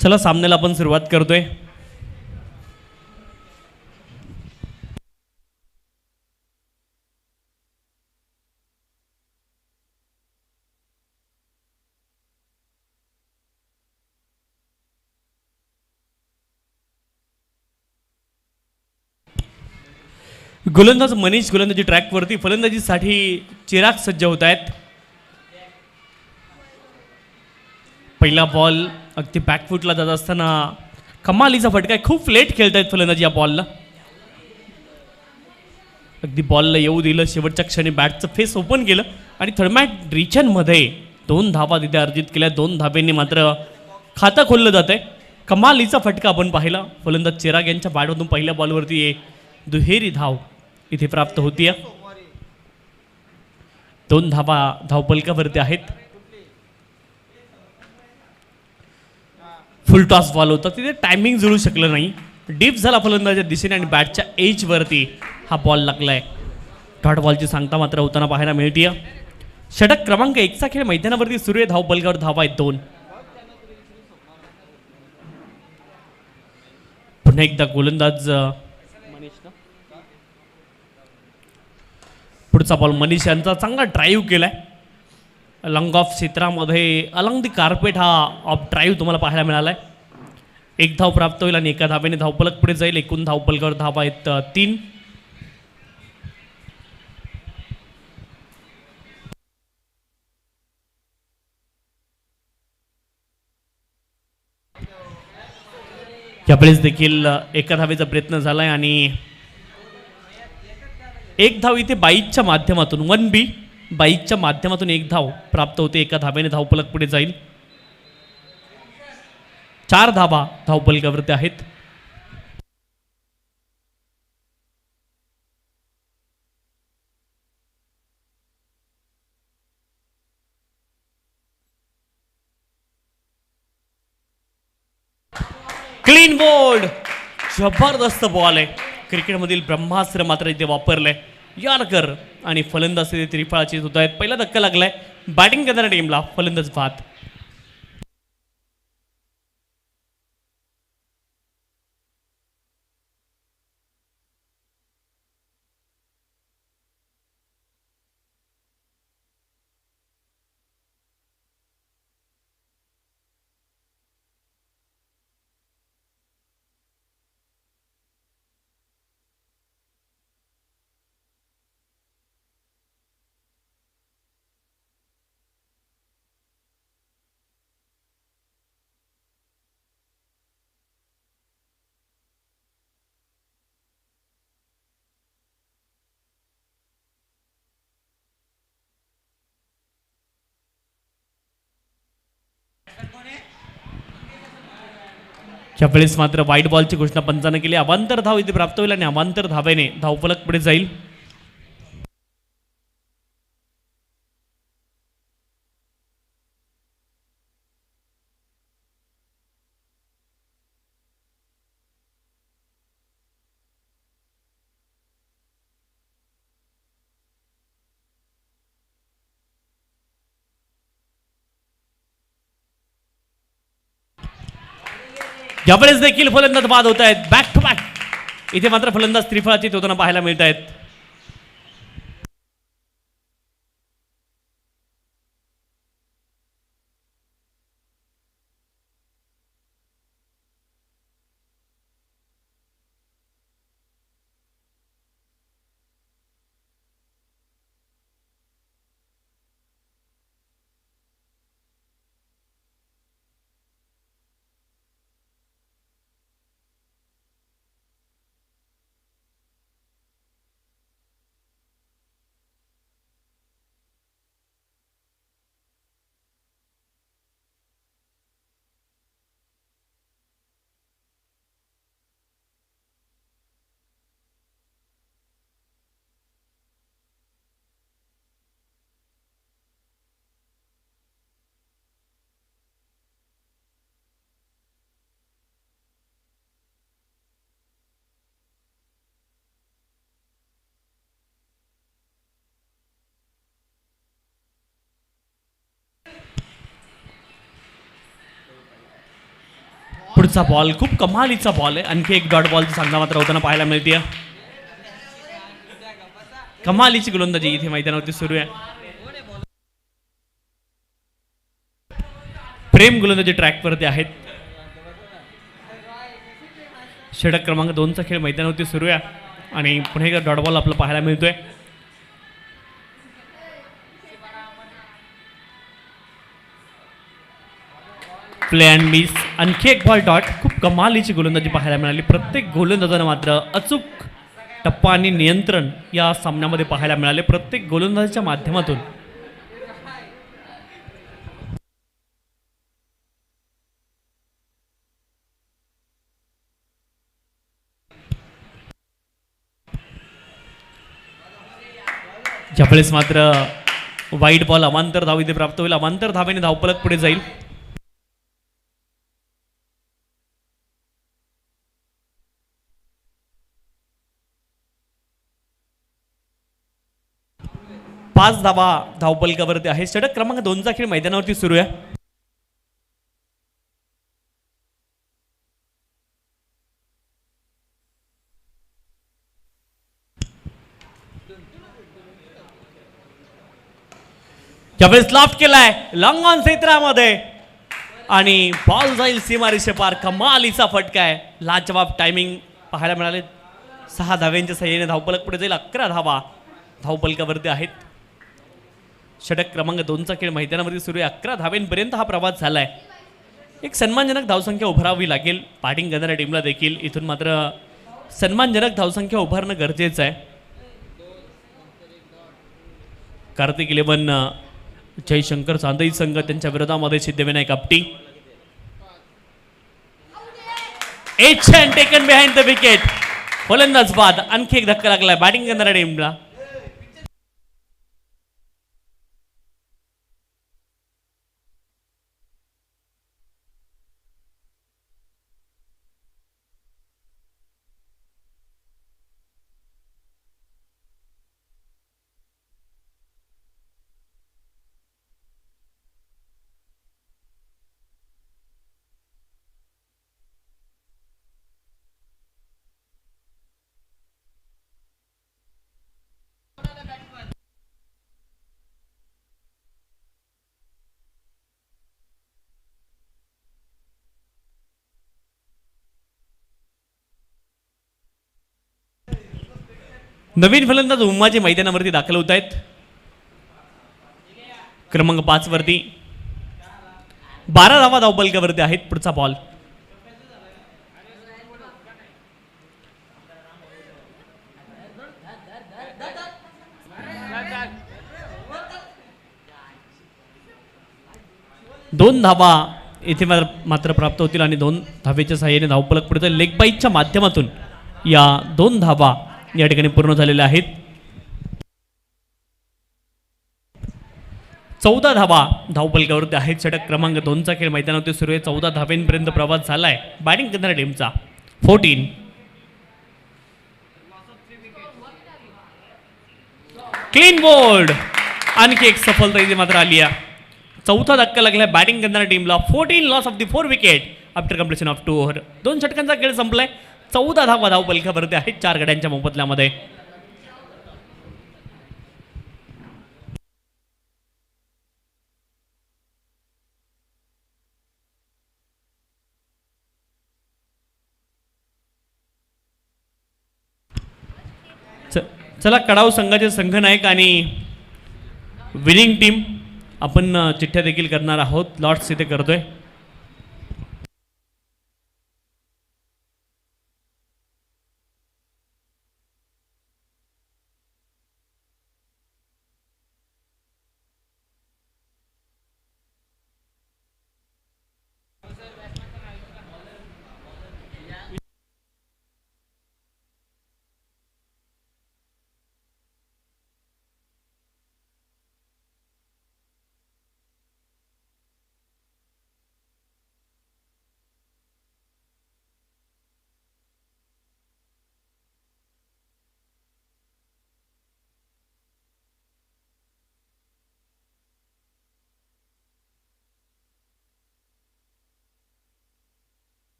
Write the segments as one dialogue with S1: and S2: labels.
S1: चला सामन्याला आपण सुरुवात करतोय. गोलंदाज मनीष गोलंदाजी ट्रॅकवरती, फलंदाजीसाठी चिराग सज्ज होत आहेत. पहिला बॉल अगदी बॅकफुटला जात असताना कमालीचा फटका आहे. खूप लेट खेळत आहेत फलंदाजी या बॉलला. अगदी बॉलला येऊ दिलं, शेवटच्या क्षणी बॅटचं फेस ओपन केलं आणि थर्मॅट रिचनमध्ये 2 धावा तिथे अर्जित केल्या. 2 धाब्यांनी मात्र खातं खोललं जात आहे. कमालीचा फटका आपण पाहिला. फलंदाज चिराग यांच्या बॅटमधून पहिल्या बॉलवरती दुहेरी धाव इथे प्राप्त होतीये. 2 धावा धावपलकावरती आहेत. फुल टॉस बॉल होता, तिथे टायमिंग जुळू शकलं नाही. डीप झाला फलंदाजाच्या दिशेने आणि बॅटच्या एजवरती हा बॉल लागलाय. डॉट बॉलची सांगता मात्र होताना पाहायला मिळतीये. षटक क्रमांक 1चा खेळ मैदानावरती सुरू आहे. धावपलकावर धावा आहेत 2. पुन्हा एकदा गोलंदाज पुढचा बॉल मनीष यांचा चांगला ड्राईव्ह केलाय. अलंग ऑफ क्षेत्रामध्ये अलंग दी कार्पेट हा ऑफ ड्राईव्ह तुम्हाला पाहायला मिळालाय. 1 धाव प्राप्त होईल आणि 1 धावेने धावपलक पुढे जाईल. एकूण धावपलकावर धावा आहेत 3. यावेळेस देखील 1 धावेचा प्रयत्न झालाय आणि 1 धाव इथे बाईकच्या माध्यमातून 1B बाईकच्या माध्यमातून 1 धाव प्राप्त होते. 1 धावेने धावपलक पुढे जाईल. 4 धावा धावपलकावरती आहेत. क्लीन बोल्ड, जबरदस्त बॉल आहे. क्रिकेटमधील ब्रह्मास्त्र मात्र इथे वापरलंय. यारकर आणि फलंदाज त्रिफळाची होत आहेत. पहिला धक्का लागलाय बॅटिंग करणाऱ्या टीमला. फलंदाज बाद. यावेळेस मात्र वाईट बॉलची घोषणा पंचाने केली. अवांतर धाव इथे प्राप्त होईल आणि अवांतर धावेने धावफलक पुढे जाईल. यावेळेस देखील फलंदाज बाद होत आहेत. बॅक टू बॅक इथे मात्र फलंदाज त्रिफळाची होताना पाहायला मिळत आहेत. पुढचा बॉल खूप कमालीचा बॉल आहे. आणखी एक डॉट बॉलचा सामना मात्र होताना पाहायला मिळते. कमालीची गोलंदाजी इथे मैदानावरती सुरू आहे. प्रेम गोलंदाजी ट्रॅकवरती आहेत. षटक क्रमांक 2चा खेळ मैदानावरती सुरू आहे आणि पुन्हा एकदा डॉट बॉल आपल्याला पाहायला मिळतोय. Play and miss. आणखी एक बॉल डॉट. खूप कमालीची गोलंदाजी पाहायला मिळाली. प्रत्येक गोलंदाजानं मात्र अचूक टप्पा आणि नियंत्रण या सामन्यामध्ये पाहायला मिळाले प्रत्येक गोलंदाजीच्या माध्यमातून. ज्यावेळेस मात्र वाईट बॉल अमांतर धाव इथे प्राप्त होईल. अमांतर धावेने धावफलक पुढे जाईल. पाच धावा धावफलकावरती आहे. षटक क्रमांक 2चा खेळ मैदानावरती सुरू आहे. ज्यावेळेस लाफ्ट केलाय लॉंग ऑन क्षेत्रामध्ये आणि बॉल जाईल सीमारेषे पार. कमालीचा फटका आहे. लाजवाब टायमिंग पाहायला मिळाले. 6 धाव्यांच्या सहाय्याने धावफलक पुढे जाईल. 11 धावा धावफलकावरती आहेत. षटक क्रमांक 2चा खेळ मैदानावरती सुरू आहे. 11 धाव्यांपर्यंत हा प्रवास झालाय. एक सन्मानजनक धावसंख्या उभारावी लागेल बॅटिंग करणाऱ्या टीमला देखील. इथून मात्र सन्मानजनक धावसंख्या उभारणं गरजेचं आहे. कार्तिक 11 जयशंकर चांदई संघ त्यांच्या विरोधामध्ये Siddhivinayak Apti. Edge and taken behind the wicket. फलंदाज बाद. आणखी एक धक्का लागलाय बॅटिंग करणाऱ्या टीमला. नवीन फलंदाज उम्माजी मैदानावरती दाखल होत आहेत. क्रमांक 5 वरती 12 धावा धावफलकावरती आहेत. पुढचा बॉल. दोन धावा इथे मात्र प्राप्त होतील आणि 2 धावेच्या सहाय्याने धावफलक पुढे जाईल. लेग बाईकच्या माध्यमातून या 2 धावा या ठिकाणी पूर्ण झालेल्या आहेत. 14 धावा धावफलकावरती आहेत. षटक क्रमांक 2चा खेळ मैदानावरती सुरू आहे. 14 धावेंपर्यंत प्रवास झालाय बॅटिंग करणाऱ्या टीमचा. 14. Clean bowled. आणखी एक सफलता इथे मात्र आली आहे. चौथा धक्का लागलाय बॅटिंग करणाऱ्या टीमला. 14 loss of the 4 wicket after completion of 2 over. 2 षटकांचा खेळ संपलाय. 14 धावा धावफलकावरती आहेत 4 गड्यांच्या मोबदल्यामध्ये. चला कडाव संघाचे संघनायक आणि विनिंग टीम आपण चिठ्ठ्या देखील करणार आहोत. लॉट्स इथे करतोय.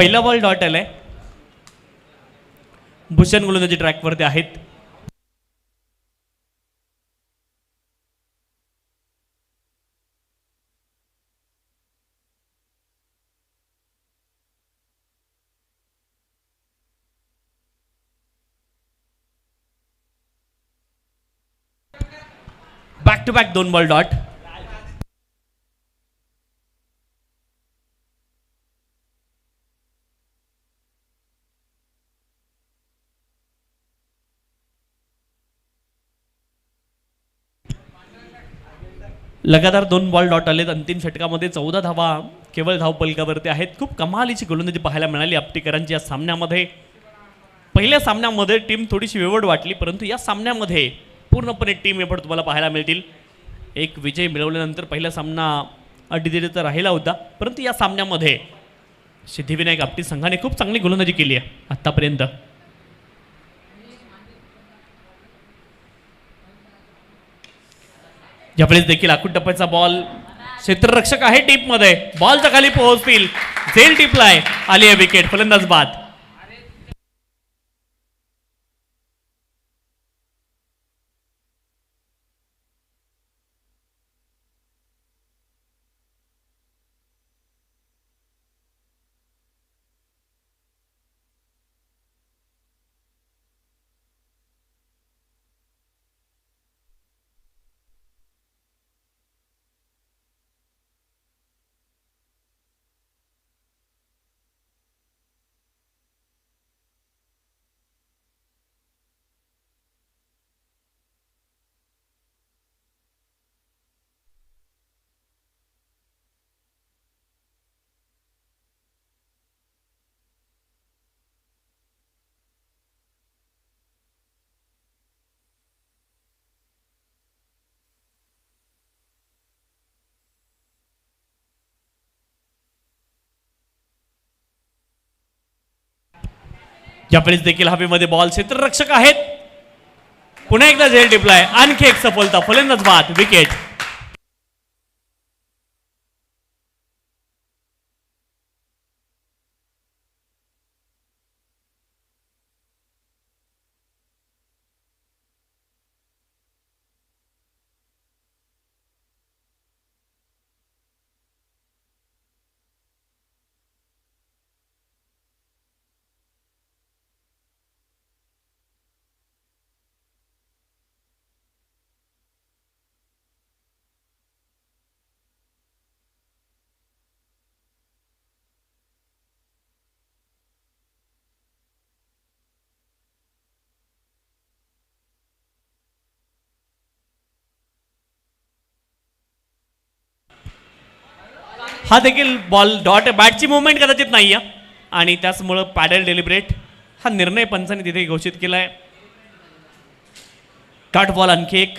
S1: पहिला बॉल डॉट आलाय. भूषण गोलंदाजी ट्रॅकवरती आहेत. Back to back 2 ball dot. लगातार 2 बॉल डॉट आलेत. अंतिम षटकामध्ये 14 धावा केवळ धावपलकावरती आहेत. खूप कमालीची गोलंदाजी पाहायला मिळाली आपटीकरांची या सामन्यामध्ये. पहिल्या सामन्यामध्ये टीम थोडीशी वेवड वाटली, परंतु या सामन्यामध्ये पूर्णपणे टीम एफर्ट तुम्हाला पाहायला मिळतील. एक विजय मिळवल्यानंतर पहिला सामना अडीदिडीचा राहिला होता, परंतु या सामन्यामध्ये सिद्धिविनायक आपटी संघाने खूप चांगली गोलंदाजी केली आहे आतापर्यंत. यावेळेस देखील आखूड टप्प्याचा बॉल. क्षेत्ररक्षक आहे टीपमध्ये. बॉलच्या खाली पोहोचतील. झेल टिपलाय. आली आहे विकेट. फलंदाज बाद. यावेळेस देखील हवेमध्ये बॉल. क्षेत्ररक्षक आहेत. पुन्हा एकदा झेल टिपलाय. आणखी एक सफलता. फलंदाज बाद. विकेट. हा देखील बॉल डॉट. बॅटची मुवमेंट कदाचित नाही आहे आणि त्याचमुळं पॅडल डेलिब्रेट हा निर्णय पंचांनी तिथे घोषित केलाय. Dot ball. आणखी एक.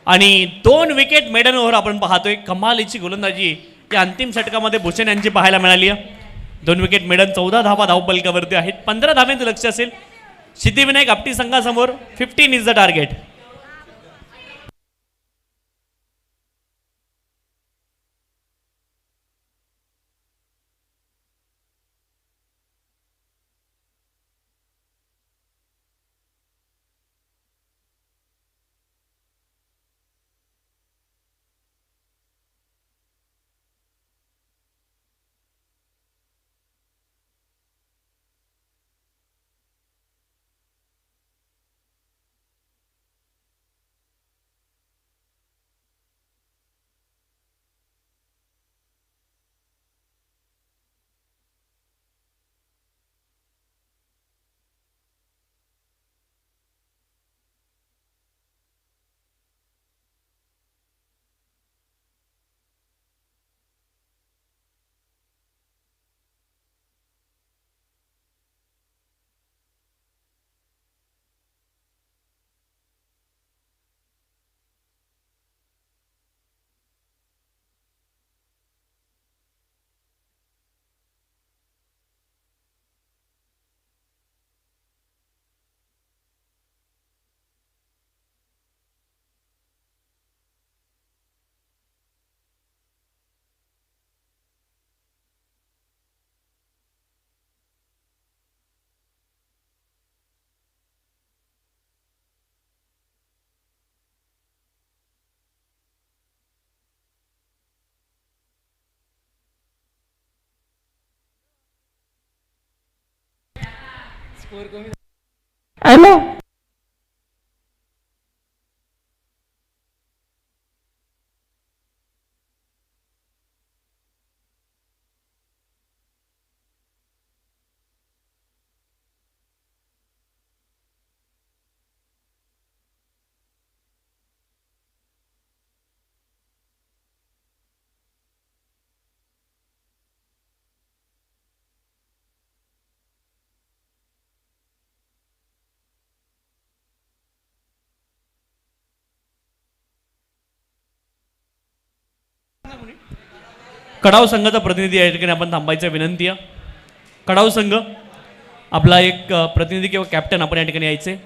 S1: आणि 2 विकेट मेडन ओव्हर आपण पाहतोय. कमालीची गोलंदाजी या अंतिम षटकामध्ये भूषण यांची पाहायला मिळाली आहे. 2 विकेट मेडन. 14 धावा धावपलकावरती आहेत. 15 धाव्यांचं लक्ष असेल सिद्धिविनायक आपटी संघासमोर. 15 is the target.
S2: Hello.
S1: Kadav संघाचा प्रतिनिधी या ठिकाणी आपण थांबायचं विनंती आहे. कडाव संघ आपला एक प्रतिनिधी किंवा कॅप्टन आपण या ठिकाणी यायचे.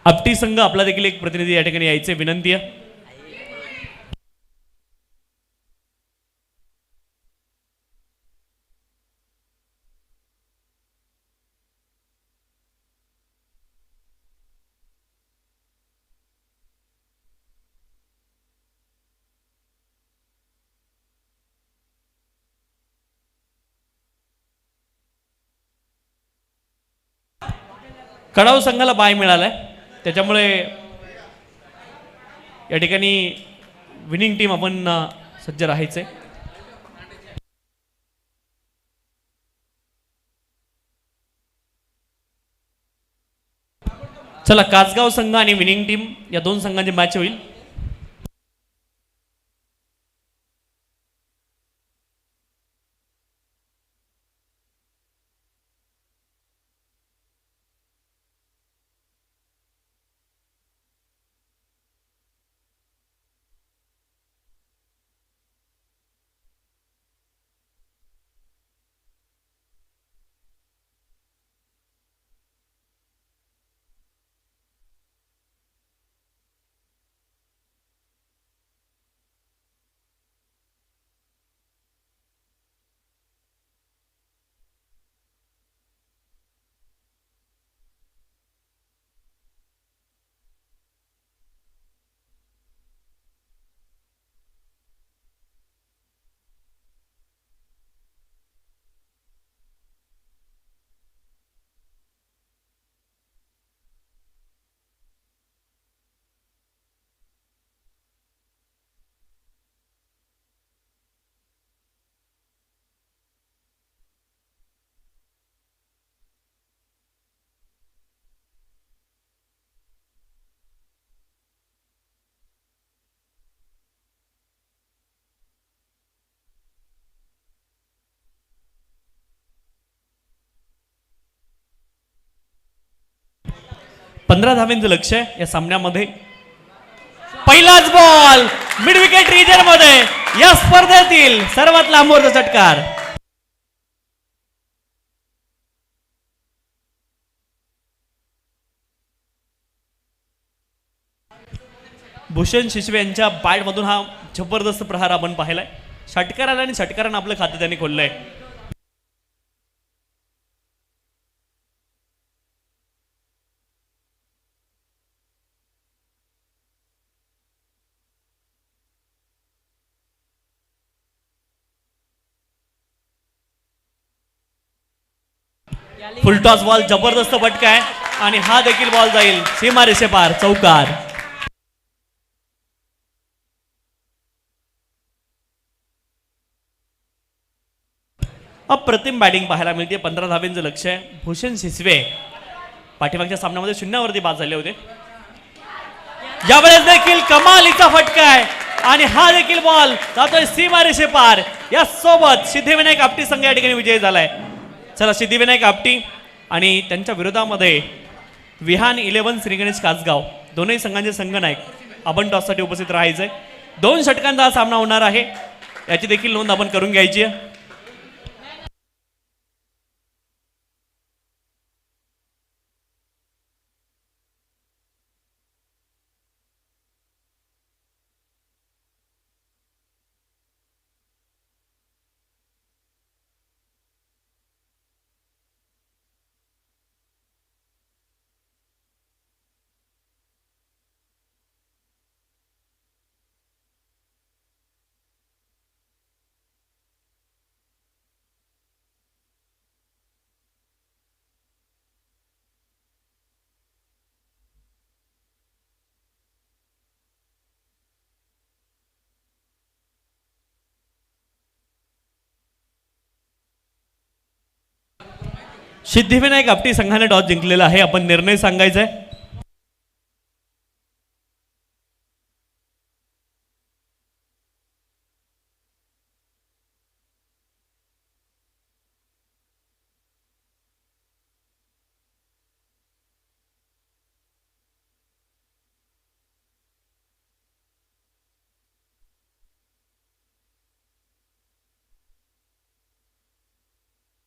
S1: आपटी संघ आपला देखील एक प्रतिनिधी या ठिकाणी यायचे विनंती आहे. कडाव संघाला बाय मिळालाय, त्याच्यामुळे या ठिकाणी विनिंग टीम आपण सज्ज राहायचंय. चला, कासगाव संघ आणि विनिंग टीम या दोन संघांची मॅच होईल. पंधरा धावेंचं लक्ष आहे या सामन्यामध्ये. पहिलाच बॉल मिड विकेट रिजन मध्ये या स्पर्धेतील सर्वात लांबवरचा षटकार. भूषण शिशवे यांच्या बॅट मधून हा जबरदस्त प्रहार आपण पाहिलाय. षटकाराला आणि षटकारानं आपलं खातं त्यांनी खोललंय. फुलटॉस बॉल जबरदस्त फटका आहे आणि हा देखील बॉल जाईल सीमा रेषेपार, चौकार. अप्रतिम बॅटिंग पाहायला मिळते. 15 धावेंचं लक्ष आहे. भूषण शिसवे पाठीमागच्या सामन्यामध्ये शून्यावरती बाद झाले होते. यावेळेस देखील कमालीचा फटका आहे आणि हा देखील बॉल जातोय सीमा रेषेपार. या सोबत सिद्धिविनायक आपटी संघ या ठिकाणी विजयी झालाय. चला, सिद्धिविनायक आपटी आणि त्यांच्या विरोधामध्ये विहान 11 श्री गणेश कासगाव दोन्ही संघांचे संघनायक आपण टॉससाठी उपस्थित राहायचंय. 2 षटकांचा हा सामना होणार आहे, याची देखील नोंद आपण करून घ्यायची आहे. सिद्धिविनायक आपटी संघाने टॉस जिंकलेला आहे. आपण निर्णय सांगायचा आहे.